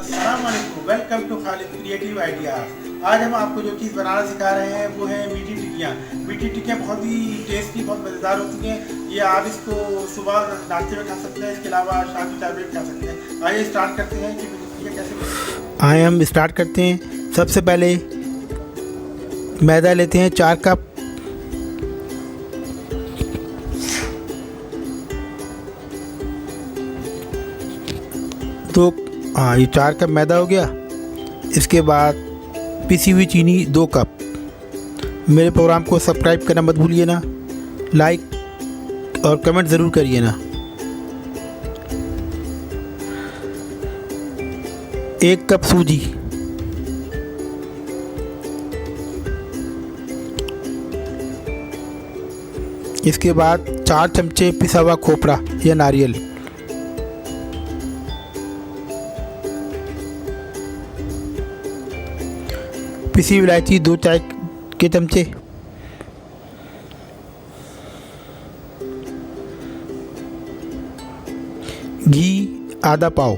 अस्सलाम वालेकुम, welcome to Khalid creative ideas. आज हम आपको जो चीज़ बनाना सिखा रहे हैं वो है मीठी टिक्कियाँ। मीठी टिक्कियाँ बहुत ही टेस्टी, बहुत मज़ेदार होती हैं। ये आप इसको सुबह नाश्ते में खा सकते हैं, इसके अलावा शाम की चाय में खा सकते हैं। आइए स्टार्ट करते हैं कि मीठी टिक्कियाँ कैसे बनती हैं। आइए हम स्टार्ट करते हैं। सबसे पहले मैदा लेते हैं 4 कप। तो ये 4 कप मैदा हो गया। इसके बाद पिसी हुई चीनी 2 कप। मेरे प्रोग्राम को सब्सक्राइब करना मत भूलिए ना, लाइक और कमेंट ज़रूर करिए ना। 1 कप सूजी, इसके बाद 4 चमचे पिसा हुआ खोपरा या नारियल, पिसी हुई इलायची 2 चाय के चमचे, घी आधा पाव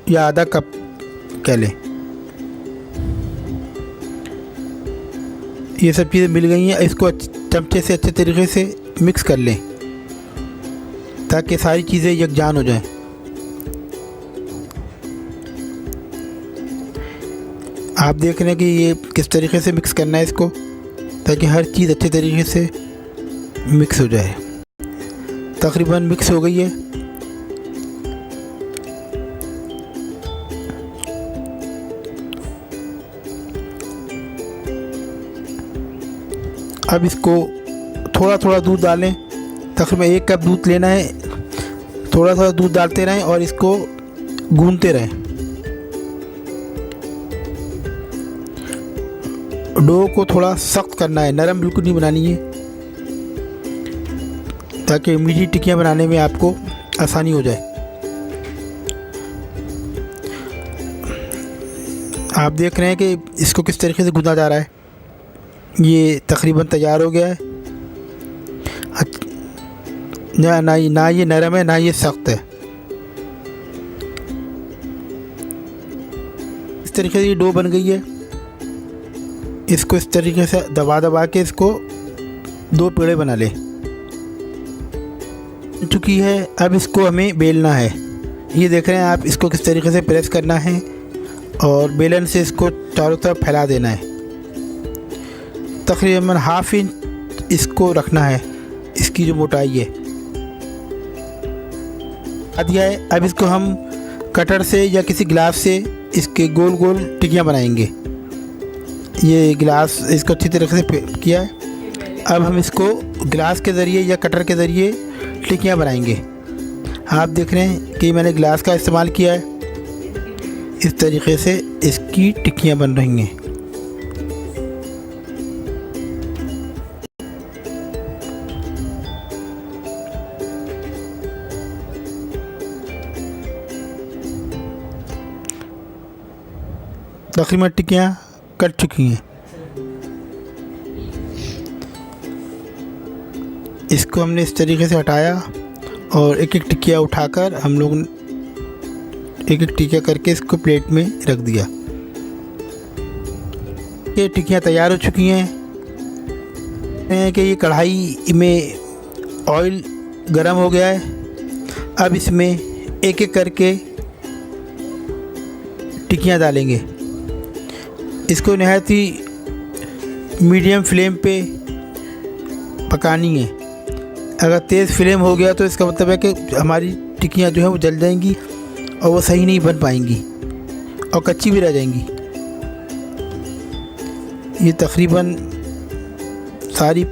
या आधा कप कह लें। ये सब चीज़ें मिल गई हैं। इसको चमचे से अच्छे तरीके से मिक्स कर लें ताकि सारी चीज़ें यकजान हो जाएं। आप देख रहे हैं कि ये किस तरीके से मिक्स करना है इसको, ताकि हर चीज़ अच्छे तरीके से मिक्स हो जाए। तकरीबन मिक्स हो गई है। अब इसको थोड़ा थोड़ा दूध डालें। तकरीबन 1 कप दूध लेना है। थोड़ा थोड़ा दूध डालते रहें और इसको गूंथते रहें। डो को थोड़ा सख्त करना है, नरम बिल्कुल नहीं बनानी है, ताकि मीठी टिक्कियाँ बनाने में आपको आसानी हो जाए। आप देख रहे हैं कि इसको किस तरीके से गूंथा जा रहा है। ये तकरीबन तैयार हो गया है। ना ये नरम है, ना ये सख्त है। इस तरीके से ये डो बन गई है। इसको इस तरीके से दबा दबा के इसको 2 पेड़े बना लें। चुकी है। अब इसको हमें बेलना है। ये देख रहे हैं आप, इसको किस तरीके से प्रेस करना है और बेलन से इसको चारों तरफ फैला देना है। तकरीबन ½ इंच इसको रखना है, इसकी जो मोटाई है दिया है। अब इसको हम कटर से या किसी गिलास से इसके गोल गोल टिक्कियाँ बनाएंगे। ये गिलास इसको अच्छी तरीके से किया है। अब हम इसको गिलास के ज़रिए या कटर के ज़रिए टिक्कियाँ बनाएंगे। आप देख रहे हैं कि मैंने गिलास का इस्तेमाल किया है। इस तरीके से इसकी टिक्कियाँ बन रही हैं। तकरीबन टिक्कियाँ कट चुकी हैं। इसको हमने इस तरीके से हटाया और एक एक टिक्किया उठाकर हम लोग एक एक टिक्किया करके इसको प्लेट में रख दिया। ये टिक्कियाँ तैयार हो चुकी हैं कि ये कढ़ाई में ऑयल गरम हो गया है। अब इसमें एक एक करके टिक्कियाँ डालेंगे। इसको नहायत ही मीडियम फ्लेम पे पकानी है। अगर तेज़ फ्लेम हो गया तो इसका मतलब है कि हमारी टिक्कियाँ जो है वो जल जाएंगी और वो सही नहीं बन पाएंगी और कच्ची भी रह जाएंगी। ये तकरीबन सारी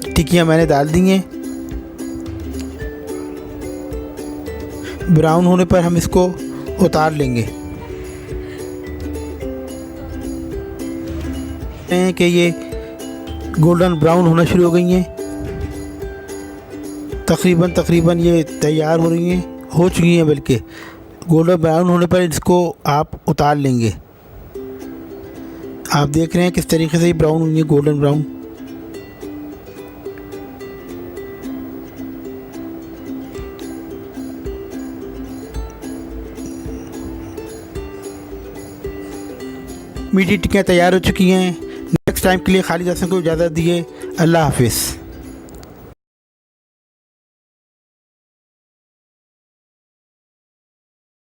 टिक्कियाँ मैंने डाल दी हैं। ब्राउन होने पर हम इसको उतार लेंगे। कि ये गोल्डन ब्राउन होना शुरू हो गई हैं। तकरीबन ये तैयार हो रही हैं, हो चुकी हैं, बल्कि गोल्डन ब्राउन होने पर इसको आप उतार लेंगे। आप देख रहे हैं किस तरीके से ये ब्राउन हुई है, गोल्डन ब्राउन। मीठी टिक्कियाँ तैयार हो चुकी हैं। नेक्स्ट टाइम के लिए खालिद हसन को इजाज़त दिए। अल्लाह हाफिज़।